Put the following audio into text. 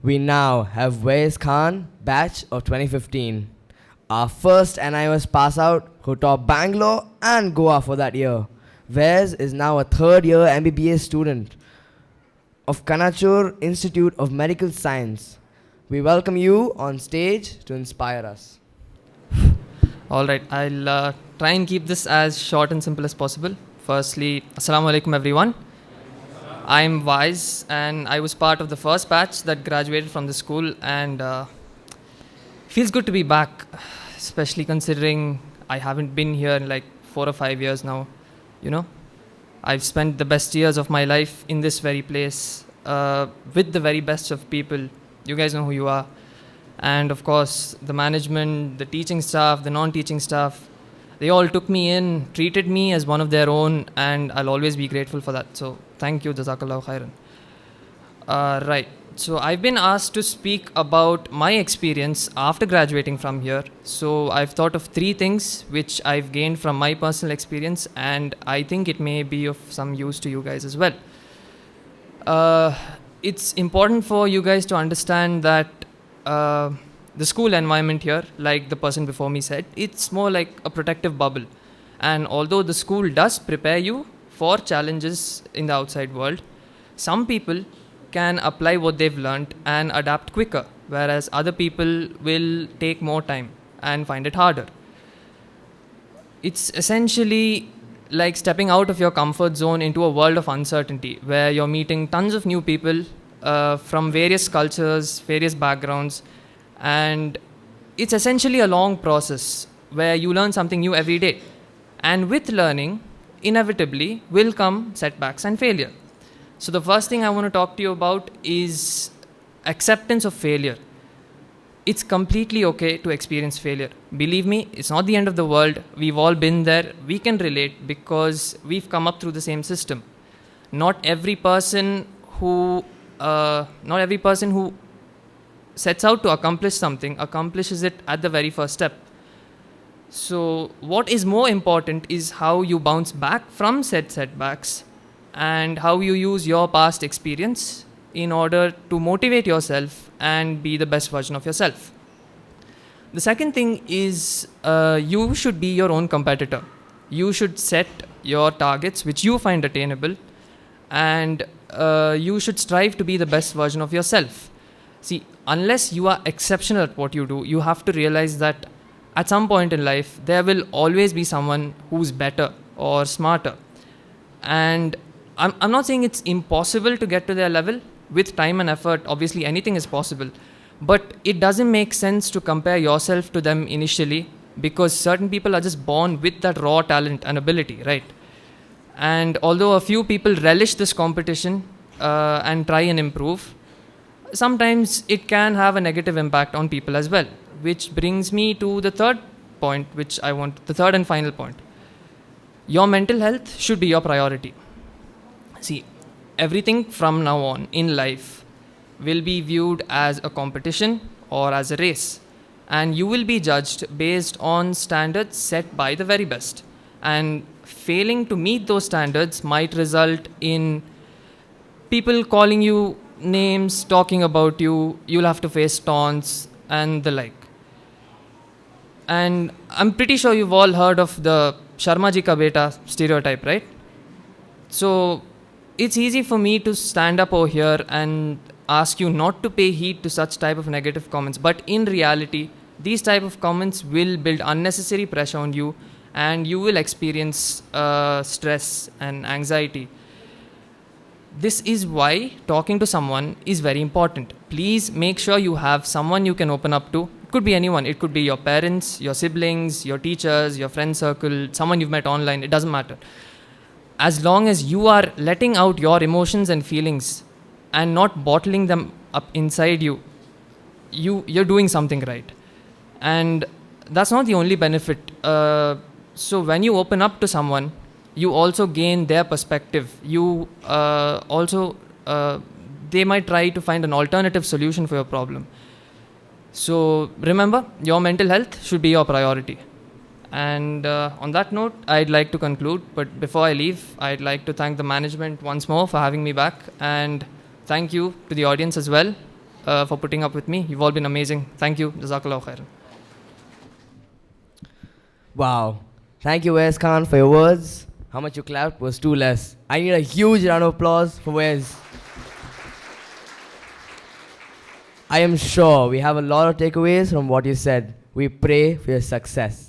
We now have Vaiz Khan, batch of 2015. Our first NIOS pass out who topped Bangalore and Goa for that year. Vaiz is now a third year MBBS student of Kanachur Institute of Medical Science. We welcome you on stage to inspire us. Alright, I'll try and keep this as short and simple as possible. Firstly, Assalamu alaikum everyone. I'm Vaiz and I was part of the first batch that graduated from the school, and feels good to be back, especially considering I haven't been here in like 4 or 5 years now. You know, I've spent the best years of my life in this very place with the very best of people. You guys know who you are. And of course, the management, the teaching staff, the non-teaching staff, they all took me in, treated me as one of their own, and I'll always be grateful for that. So thank you, Jazakallahu khairan. Right, so I've been asked to speak about my experience after graduating from here. So I've thought of 3 things which I've gained from my personal experience, and I think it may be of some use to you guys as well. It's important for you guys to understand that the school environment here, like the person before me said, it's more like a protective bubble. And although the school does prepare you for challenges in the outside world, some people can apply what they've learned and adapt quicker, whereas other people will take more time and find it harder. It's essentially like stepping out of your comfort zone into a world of uncertainty, where you're meeting tons of new people from various cultures, various backgrounds, and it's essentially a long process where you learn something new every day. And with learning, inevitably will come setbacks and failure. So the first thing I want to talk to you about is acceptance of failure. It's completely okay to experience failure. Believe me, it's not the end of the world. We've all been there. We can relate because we've come up through the same system. Not every person who sets out to accomplish something accomplishes it at the very first step. So what is more important is how you bounce back from said setbacks and how you use your past experience in order to motivate yourself and be the best version of yourself. The second thing is you should be your own competitor. You should set your targets which you find attainable, and you should strive to be the best version of yourself. See, unless you are exceptional at what you do, you have to realize that at some point in life, there will always be someone who's better or smarter. And I'm not saying it's impossible to get to their level. With time and effort, obviously anything is possible. But it doesn't make sense to compare yourself to them initially, because certain people are just born with that raw talent and ability, right? And although a few people relish this competition and try and improve, sometimes it can have a negative impact on people as well. Which brings me to the third point, the third and final point. Your mental health should be your priority. See, everything from now on in life will be viewed as a competition or as a race. And you will be judged based on standards set by the very best. And failing to meet those standards might result in people calling you names, talking about you, you'll have to face taunts and the like. And I'm pretty sure you've all heard of the Sharma ji ka beta stereotype, right? So it's easy for me to stand up over here and ask you not to pay heed to such type of negative comments. But in reality, these type of comments will build unnecessary pressure on you, and you will experience stress and anxiety. This is why talking to someone is very important. Please make sure you have someone you can open up to. It could be anyone. It could be your parents, your siblings, your teachers, your friend circle, someone you've met online. It doesn't matter. As long as you are letting out your emotions and feelings and not bottling them up inside you, you're doing something right. And that's not the only benefit. So when you open up to someone, you also gain their perspective. You they might try to find an alternative solution for your problem. So remember, your mental health should be your priority. And on that note, I'd like to conclude. But before I leave, I'd like to thank the management once more for having me back. And thank you to the audience as well. for putting up with me. You've all been amazing. Thank you. Jazakallah khairan. Wow. Thank you, Vaiz Khan, for your words. How much you clapped was too less. I need a huge round of applause for Vaiz. I am sure we have a lot of takeaways from what you said. We pray for your success.